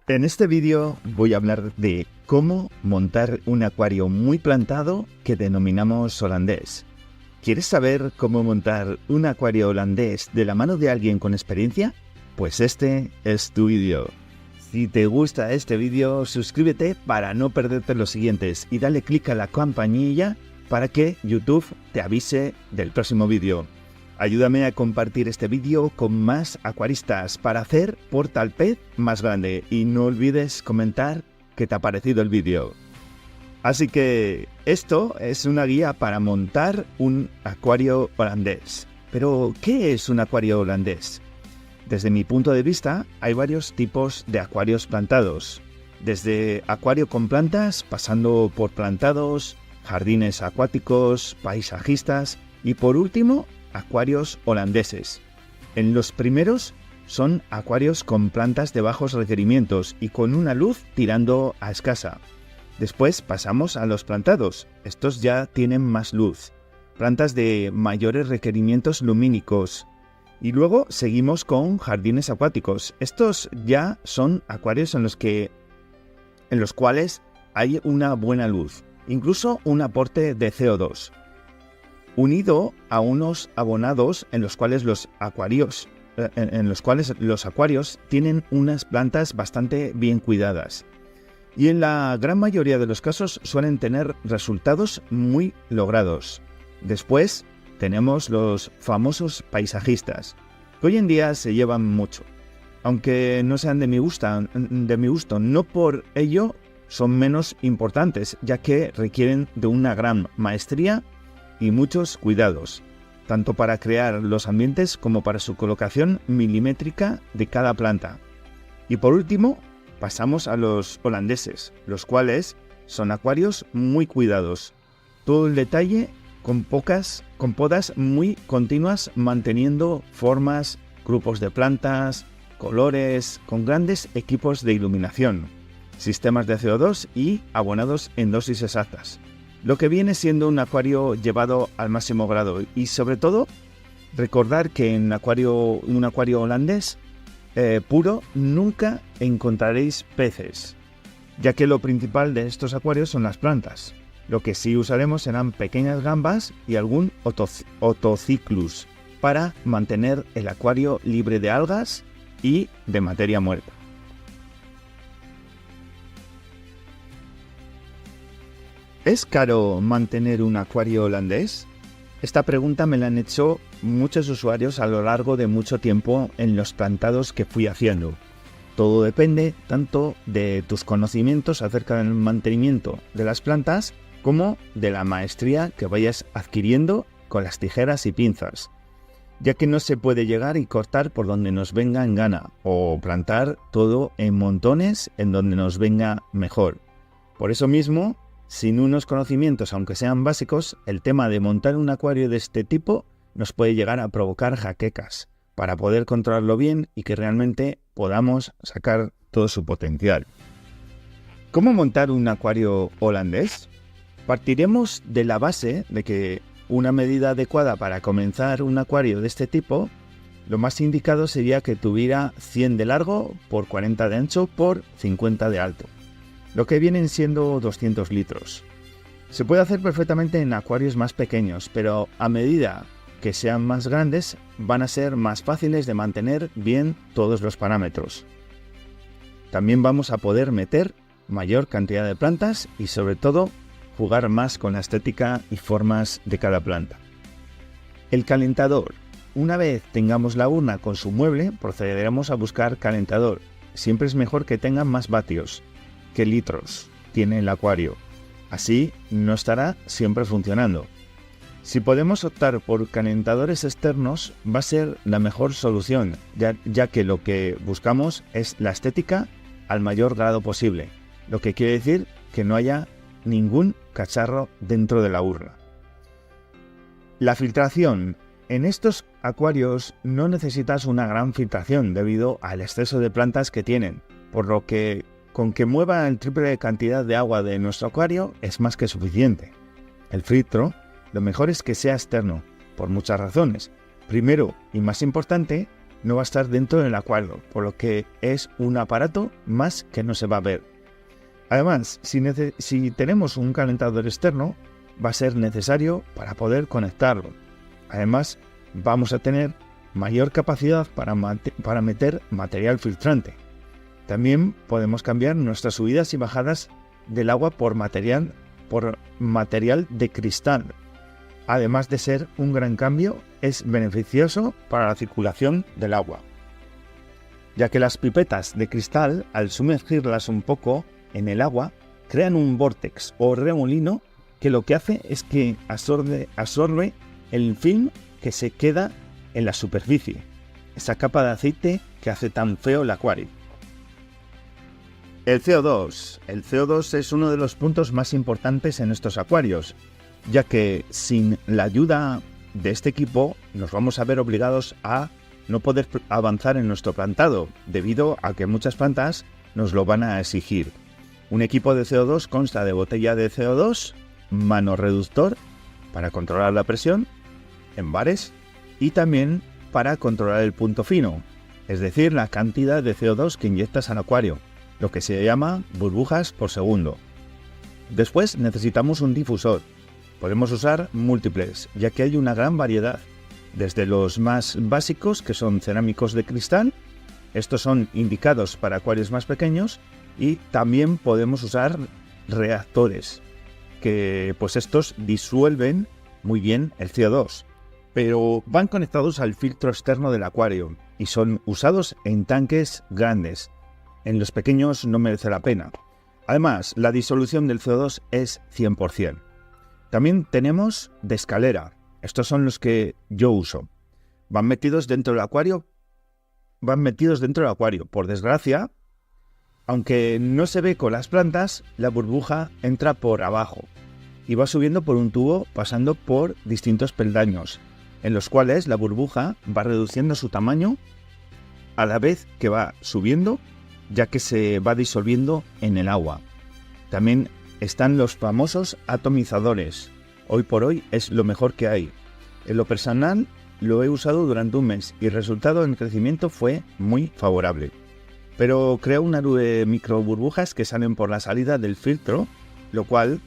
En este vídeo voy a hablar de cómo montar un acuario muy plantado que denominamos holandés. ¿Quieres saber cómo montar un acuario holandés de la mano de alguien con experiencia? Pues este es tu vídeo. Si te gusta este vídeo, suscríbete para no perderte los siguientes y dale clic a la campanilla para que YouTube te avise del próximo vídeo. Ayúdame a compartir este vídeo con más acuaristas para hacer Portal Pez más grande y no olvides comentar qué te ha parecido el vídeo. Así que esto es una guía para montar un acuario holandés. Pero, ¿qué es un acuario holandés? Desde mi punto de vista, hay varios tipos de acuarios plantados. Desde acuario con plantas, pasando por plantados, jardines acuáticos, paisajistas y por último, acuarios holandeses. En los primeros son acuarios con plantas de bajos requerimientos y con una luz tirando a escasa. Después pasamos a los plantados. Estos ya tienen más luz. Plantas de mayores requerimientos lumínicos. Y luego seguimos con jardines acuáticos. Estos ya son acuarios en los cuales hay una buena luz, incluso un aporte de CO2. Unido a unos abonados en los cuales los acuarios tienen unas plantas bastante bien cuidadas. Y en la gran mayoría de los casos suelen tener resultados muy logrados. Después tenemos los famosos paisajistas, que hoy en día se llevan mucho. Aunque no sean de mi gusto, no por ello son menos importantes, ya que requieren de una gran maestría y muchos cuidados, tanto para crear los ambientes como para su colocación milimétrica de cada planta. Y por último, pasamos a los holandeses, los cuales son acuarios muy cuidados. Todo el detalle con podas muy continuas, manteniendo formas, grupos de plantas, colores, con grandes equipos de iluminación, sistemas de CO2 y abonados en dosis exactas. Lo que viene siendo un acuario llevado al máximo grado y sobre todo recordar que en un acuario holandés puro nunca encontraréis peces, ya que lo principal de estos acuarios son las plantas. Lo que sí usaremos serán pequeñas gambas y algún otociclus para mantener el acuario libre de algas y de materia muerta. ¿Es caro mantener un acuario holandés? Esta pregunta me la han hecho muchos usuarios a lo largo de mucho tiempo en los plantados que fui haciendo. Todo depende tanto de tus conocimientos acerca del mantenimiento de las plantas como de la maestría que vayas adquiriendo con las tijeras y pinzas, ya que no se puede llegar y cortar por donde nos venga en gana o plantar todo en montones en donde nos venga mejor. Por eso mismo, sin unos conocimientos, aunque sean básicos, el tema de montar un acuario de este tipo nos puede llegar a provocar jaquecas para poder controlarlo bien y que realmente podamos sacar todo su potencial. ¿Cómo montar un acuario holandés? Partiremos de la base de que una medida adecuada para comenzar un acuario de este tipo, lo más indicado sería que tuviera 100 de largo por 40 de ancho por 50 de alto, lo que vienen siendo 200 litros. Se puede hacer perfectamente en acuarios más pequeños, pero a medida que sean más grandes van a ser más fáciles de mantener bien todos los parámetros. También vamos a poder meter mayor cantidad de plantas y sobre todo jugar más con la estética y formas de cada planta. El calentador. Una vez tengamos la urna con su mueble, procederemos a buscar calentador. Siempre es mejor que tenga más vatios que litros tiene el acuario. Así no estará siempre funcionando. Si podemos optar por calentadores externos, va a ser la mejor solución, ya que lo que buscamos es la estética al mayor grado posible, lo que quiere decir que no haya ningún cacharro dentro de la urna. La filtración. En estos acuarios no necesitas una gran filtración debido al exceso de plantas que tienen, por lo que con que mueva el triple de cantidad de agua de nuestro acuario es más que suficiente. El filtro, lo mejor es que sea externo, por muchas razones. Primero, y más importante, no va a estar dentro del acuario, por lo que es un aparato más que no se va a ver. Además, si tenemos un calentador externo, va a ser necesario para poder conectarlo. Además, vamos a tener mayor capacidad para meter material filtrante. También podemos cambiar nuestras subidas y bajadas del agua por material de cristal. Además de ser un gran cambio, es beneficioso para la circulación del agua, ya que las pipetas de cristal, al sumergirlas un poco en el agua, crean un vórtex o remolino que lo que hace es que absorbe el film que se queda en la superficie, esa capa de aceite que hace tan feo el acuario. El CO2. El CO2 es uno de los puntos más importantes en estos acuarios, ya que sin la ayuda de este equipo nos vamos a ver obligados a no poder avanzar en nuestro plantado, debido a que muchas plantas nos lo van a exigir. Un equipo de CO2 consta de botella de CO2, manorreductor para controlar la presión en bares y también para controlar el punto fino, es decir, la cantidad de CO2 que inyectas al acuario, lo que se llama burbujas por segundo. Después necesitamos un difusor. Podemos usar múltiples, ya que hay una gran variedad, desde los más básicos, que son cerámicos de cristal. Estos son indicados para acuarios más pequeños, y también podemos usar reactores, que pues estos disuelven muy bien el CO2, pero van conectados al filtro externo del acuario y son usados en tanques grandes. En los pequeños no merece la pena. Además, la disolución del CO2 es 100%. También tenemos de escalera. Estos son los que yo uso. Van metidos dentro del acuario. Por desgracia, aunque no se ve con las plantas, la burbuja entra por abajo y va subiendo por un tubo pasando por distintos peldaños, en los cuales la burbuja va reduciendo su tamaño a la vez que va subiendo, ya que se va disolviendo en el agua. También están los famosos atomizadores. Hoy por hoy es lo mejor que hay. En lo personal lo he usado durante un mes y el resultado en crecimiento fue muy favorable. Pero crea una nube de micro burbujas que salen por la salida del filtro, lo cual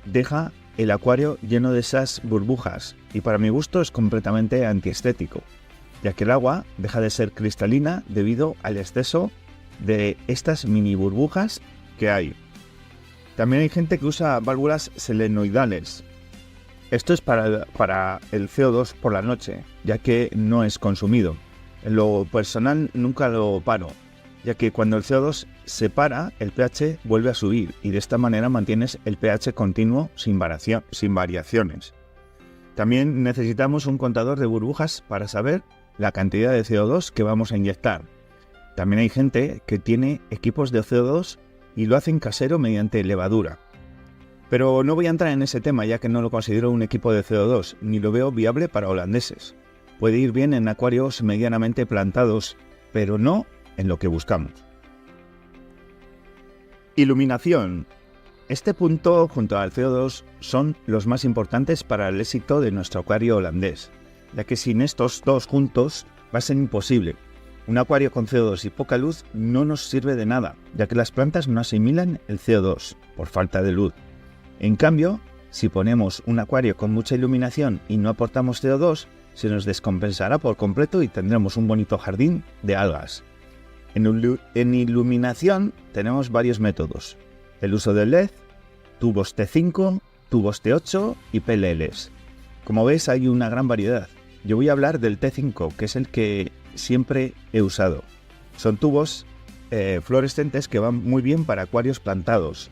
deja el acuario lleno de esas burbujas y para mi gusto es completamente antiestético, ya que el agua deja de ser cristalina debido al exceso de estas mini burbujas que hay. También hay gente que usa válvulas selenoidales. Esto es para el CO2 por la noche, ya que no es consumido. En lo personal nunca lo paro, ya que cuando el CO2 se para, el pH vuelve a subir y de esta manera mantienes el pH continuo sin variaciones. También necesitamos un contador de burbujas para saber la cantidad de CO2 que vamos a inyectar. También hay gente que tiene equipos de CO2 y lo hacen casero mediante levadura. Pero no voy a entrar en ese tema ya que no lo considero un equipo de CO2 ni lo veo viable para holandeses. Puede ir bien en acuarios medianamente plantados, pero no en lo que buscamos. Iluminación. Este punto junto al CO2 son los más importantes para el éxito de nuestro acuario holandés, ya que sin estos dos juntos va a ser imposible. Un acuario con CO2 y poca luz no nos sirve de nada, ya que las plantas no asimilan el CO2 por falta de luz. En cambio, si ponemos un acuario con mucha iluminación y no aportamos CO2, se nos descompensará por completo y tendremos un bonito jardín de algas. En iluminación tenemos varios métodos: el uso del LED, tubos T5, tubos T8 y PLLs. Como ves, hay una gran variedad. Yo voy a hablar del T5, que es el que siempre he usado. Son tubos fluorescentes que van muy bien para acuarios plantados.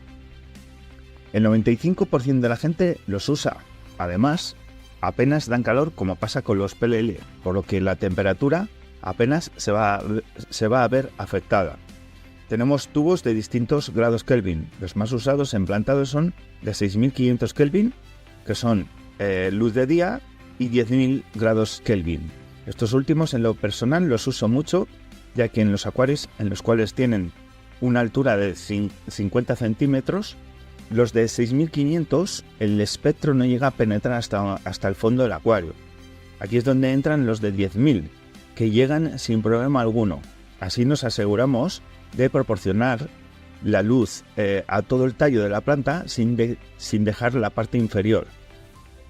El 95% de la gente los usa. Además, apenas dan calor como pasa con los PLL, por lo que la temperatura apenas se va a ver afectada. Tenemos tubos de distintos grados Kelvin. Los más usados en plantados son de 6500 Kelvin, que son luz de día, y 10.000 grados Kelvin. Estos últimos en lo personal los uso mucho, ya que en los acuarios en los cuales tienen una altura de 50 centímetros, los de 6500 el espectro no llega a penetrar hasta el fondo del acuario. Aquí es donde entran los de 10.000, que llegan sin problema alguno. Así nos aseguramos de proporcionar la luz a todo el tallo de la planta sin dejar la parte inferior.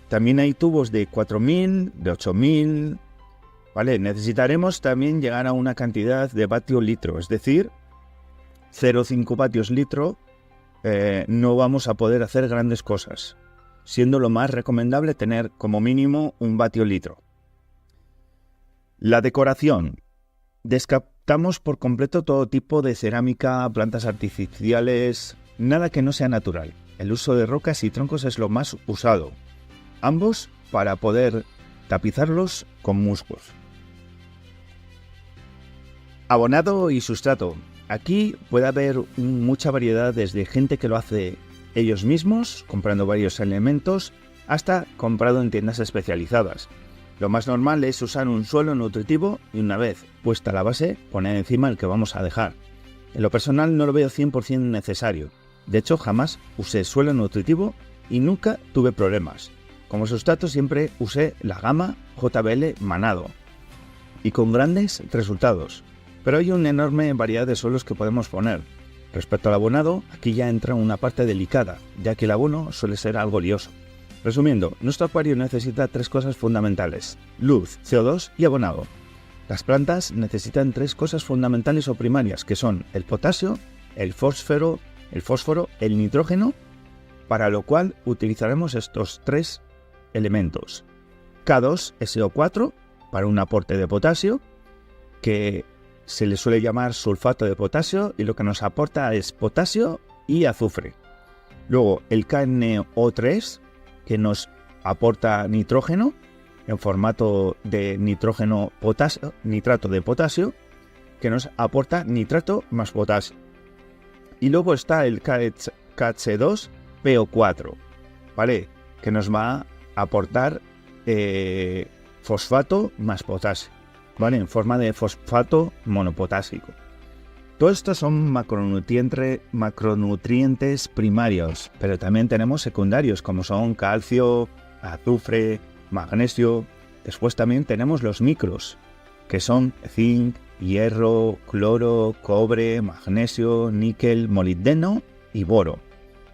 También hay tubos de 4000, de 8000, ¿vale? Necesitaremos también llegar a una cantidad de vatio litro, es decir, 0,5 vatios litro. No vamos a poder hacer grandes cosas, siendo lo más recomendable tener como mínimo 1 vatio litro. La decoración. Descartamos por completo todo tipo de cerámica, plantas artificiales, nada que no sea natural. El uso de rocas y troncos es lo más usado, ambos para poder tapizarlos con musgos. Abonado y sustrato. Aquí puede haber mucha variedad, desde gente que lo hace ellos mismos, comprando varios elementos, hasta comprado en tiendas especializadas. Lo más normal es usar un suelo nutritivo y, una vez puesta la base, poner encima el que vamos a dejar. En lo personal no lo veo 100% necesario. De hecho, jamás usé suelo nutritivo y nunca tuve problemas. Como sustrato siempre usé la gama JBL Manado y con grandes resultados. Pero hay una enorme variedad de suelos que podemos poner. Respecto al abonado, aquí ya entra una parte delicada, ya que el abono suele ser algo lioso. Resumiendo, nuestro acuario necesita 3 cosas fundamentales: luz, CO2 y abonado. Las plantas necesitan 3 cosas fundamentales o primarias, que son el potasio, el fósforo, el nitrógeno, para lo cual utilizaremos estos 3 elementos. K2SO4 para un aporte de potasio, que se le suele llamar sulfato de potasio, y lo que nos aporta es potasio y azufre. Luego el KNO3, que nos aporta nitrógeno en formato de nitrato de potasio, que nos aporta nitrato más potasio. Y luego está el KH2PO4, ¿vale? Que nos va a aportar fosfato más potasio, ¿vale? En forma de fosfato monopotásico. Todo esto son macronutrientes primarios, pero también tenemos secundarios, como son calcio, azufre, magnesio. Después también tenemos los micros, que son zinc, hierro, cloro, cobre, magnesio, níquel, molibdeno y boro.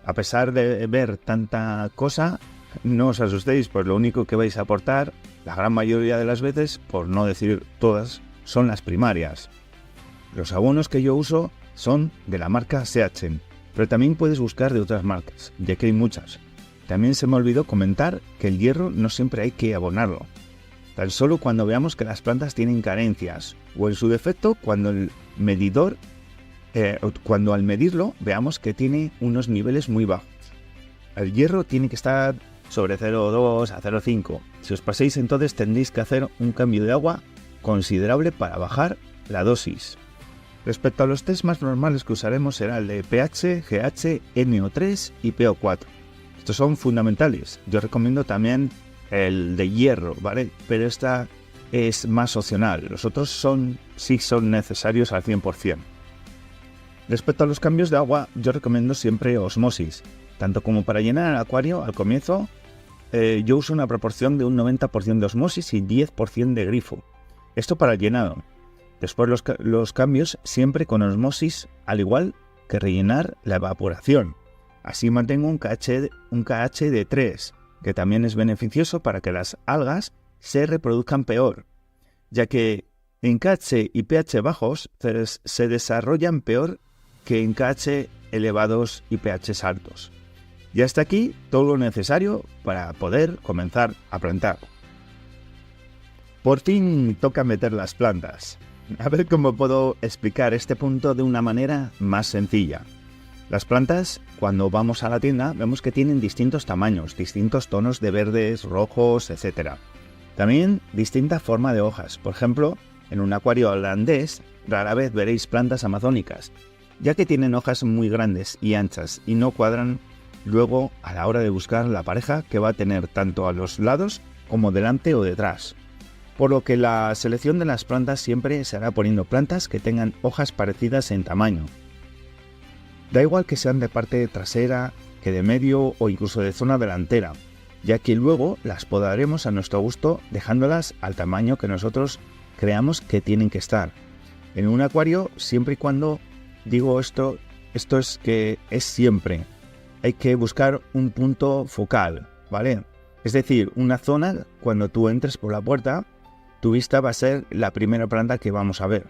A pesar de ver tanta cosa, no os asustéis, pues lo único que vais a aportar, la gran mayoría de las veces, por no decir todas, son las primarias. Los abonos que yo uso son de la marca Seachen, pero también puedes buscar de otras marcas, ya que hay muchas. También se me olvidó comentar que el hierro no siempre hay que abonarlo, tan solo cuando veamos que las plantas tienen carencias, o en su defecto cuando al medirlo veamos que tiene unos niveles muy bajos. El hierro tiene que estar sobre 0,2 a 0,5. Si os paséis, entonces tendréis que hacer un cambio de agua considerable para bajar la dosis. Respecto a los test más normales que usaremos será el de pH, GH, NO3 y PO4. Estos son fundamentales. Yo recomiendo también el de hierro, ¿vale? Pero esta es más opcional. Los otros sí son necesarios al 100%. Respecto a los cambios de agua, yo recomiendo siempre osmosis. Tanto como para llenar el acuario, al comienzo, yo uso una proporción de un 90% de osmosis y 10% de grifo. Esto para el llenado. Después los cambios siempre con osmosis, al igual que rellenar la evaporación. Así mantengo un KH de 3, que también es beneficioso para que las algas se reproduzcan peor, ya que en KH y pH bajos se desarrollan peor que en KH elevados y pH altos. Y hasta aquí todo lo necesario para poder comenzar a plantar. Por fin toca meter las plantas. A ver cómo puedo explicar este punto de una manera más sencilla. Las plantas, cuando vamos a la tienda, vemos que tienen distintos tamaños, distintos tonos de verdes, rojos, etc. También distinta forma de hojas. Por ejemplo, en un acuario holandés rara vez veréis plantas amazónicas, ya que tienen hojas muy grandes y anchas y no cuadran luego a la hora de buscar la pareja que va a tener tanto a los lados como delante o detrás. Por lo que la selección de las plantas siempre se hará poniendo plantas que tengan hojas parecidas en tamaño. Da igual que sean de parte trasera, que de medio o incluso de zona delantera, ya que luego las podaremos a nuestro gusto dejándolas al tamaño que nosotros creamos que tienen que estar. En un acuario, siempre y cuando digo esto es que es siempre. Hay que buscar un punto focal, ¿vale? Es decir, una zona, cuando tú entres por la puerta, tu vista va a ser la primera planta que vamos a ver.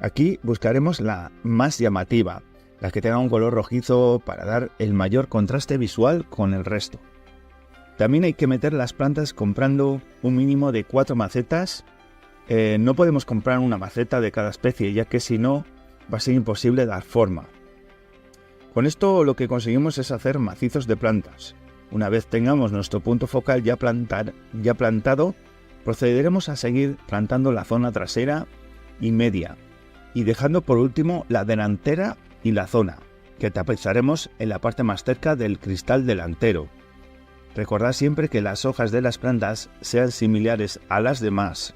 Aquí buscaremos la más llamativa, la que tenga un color rojizo para dar el mayor contraste visual con el resto. También hay que meter las plantas comprando un mínimo de 4 macetas. No podemos comprar una maceta de cada especie, ya que si no va a ser imposible dar forma. Con esto lo que conseguimos es hacer macizos de plantas. Una vez tengamos nuestro punto focal ya plantado, procederemos a seguir plantando la zona trasera y media, y dejando por último la delantera y la zona, que tapizaremos en la parte más cerca del cristal delantero. Recordad siempre que las hojas de las plantas sean similares a las demás.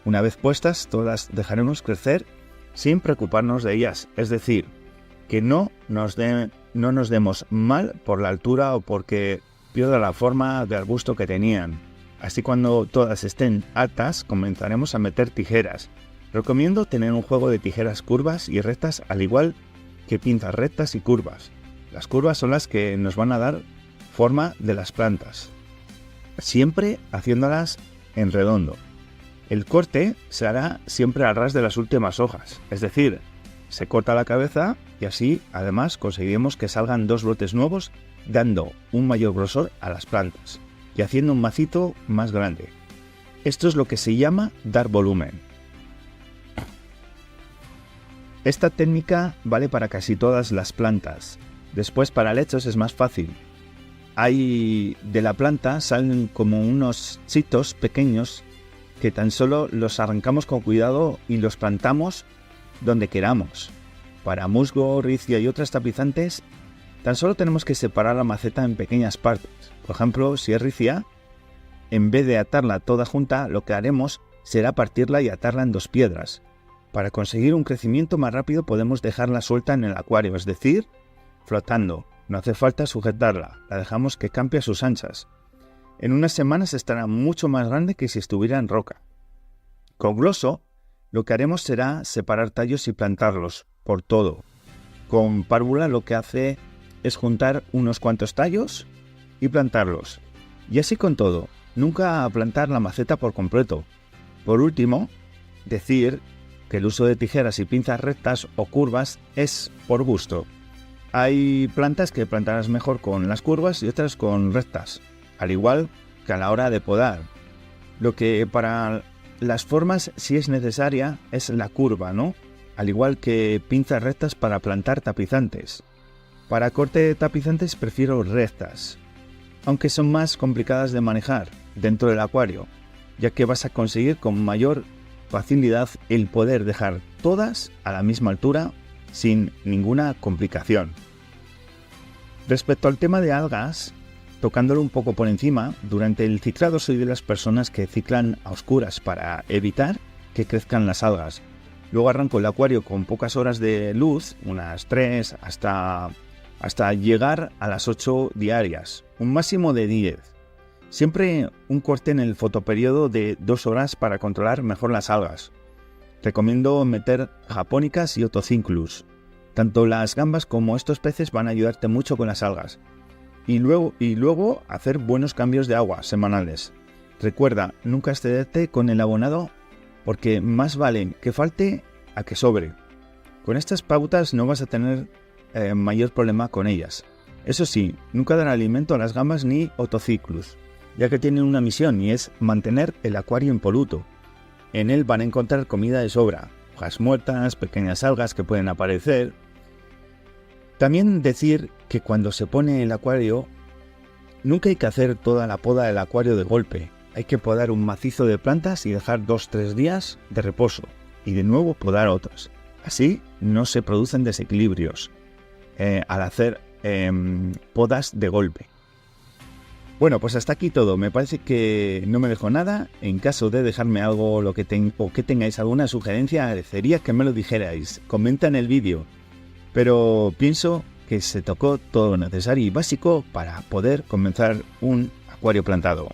Una vez puestas, todas dejaremos crecer sin preocuparnos de ellas, es decir, que no nos demos mal por la altura o porque pierda la forma de arbusto que tenían. Así cuando todas estén altas, comenzaremos a meter tijeras. Recomiendo tener un juego de tijeras curvas y rectas, al igual que pinzas rectas y curvas. Las curvas son las que nos van a dar forma de las plantas, siempre haciéndolas en redondo. El corte se hará siempre al ras de las últimas hojas, es decir, se corta la cabeza y así además conseguiremos que salgan 2 brotes nuevos, dando un mayor grosor a las plantas y haciendo un macito más grande. Esto es lo que se llama dar volumen. Esta técnica vale para casi todas las plantas. Después para helechos es más fácil. De la planta salen como unos chitos pequeños que tan solo los arrancamos con cuidado y los plantamos donde queramos. Para musgo, ricia y otras tapizantes, tan solo tenemos que separar la maceta en pequeñas partes. Por ejemplo, si es ricia, en vez de atarla toda junta, lo que haremos será partirla y atarla en 2 piedras. Para conseguir un crecimiento más rápido podemos dejarla suelta en el acuario, es decir, flotando. No hace falta sujetarla, la dejamos que campe a sus anchas. En unas semanas estará mucho más grande que si estuviera en roca. Con gloso, lo que haremos será separar tallos y plantarlos por todo. Con párvula lo que hace es juntar unos cuantos tallos y plantarlos. Y así con todo, nunca plantar la maceta por completo. Por último, decir que el uso de tijeras y pinzas rectas o curvas es por gusto. Hay plantas que plantarás mejor con las curvas y otras con rectas, al igual que a la hora de podar. Lo que para las formas sí es necesaria es la curva, ¿no? Al igual que pinzas rectas para plantar tapizantes. Para corte de tapizantes prefiero rectas, aunque son más complicadas de manejar dentro del acuario, ya que vas a conseguir con mayor facilidad el poder dejar todas a la misma altura sin ninguna complicación. Respecto al tema de algas, tocándolo un poco por encima, durante el ciclado soy de las personas que ciclan a oscuras para evitar que crezcan las algas. Luego arranco el acuario con pocas horas de luz, unas 3 hasta llegar a las 8 diarias, un máximo de 10. Siempre un corte en el fotoperiodo de 2 horas para controlar mejor las algas. Recomiendo meter japónicas y otocinclus. Tanto las gambas como estos peces van a ayudarte mucho con las algas. Y luego hacer buenos cambios de agua semanales. Recuerda, nunca excederte con el abonado porque más vale que falte a que sobre. Con estas pautas no vas a tener mayor problema con ellas. Eso sí, nunca dar alimento a las gambas ni otocinclus, ya que tienen una misión y es mantener el acuario impoluto. En él van a encontrar comida de sobra, hojas muertas, pequeñas algas que pueden aparecer. También decir que cuando se pone el acuario, nunca hay que hacer toda la poda del acuario de golpe. Hay que podar un macizo de plantas y dejar 2-3 días de reposo, y de nuevo podar otras. Así no se producen desequilibrios al hacer podas de golpe. Bueno, pues hasta aquí todo. Me parece que no me dejo nada. En caso de dejarme algo o que tengáis alguna sugerencia, agradecería que me lo dijerais. Comenta en el vídeo. Pero pienso que se tocó todo lo necesario y básico para poder comenzar un acuario plantado.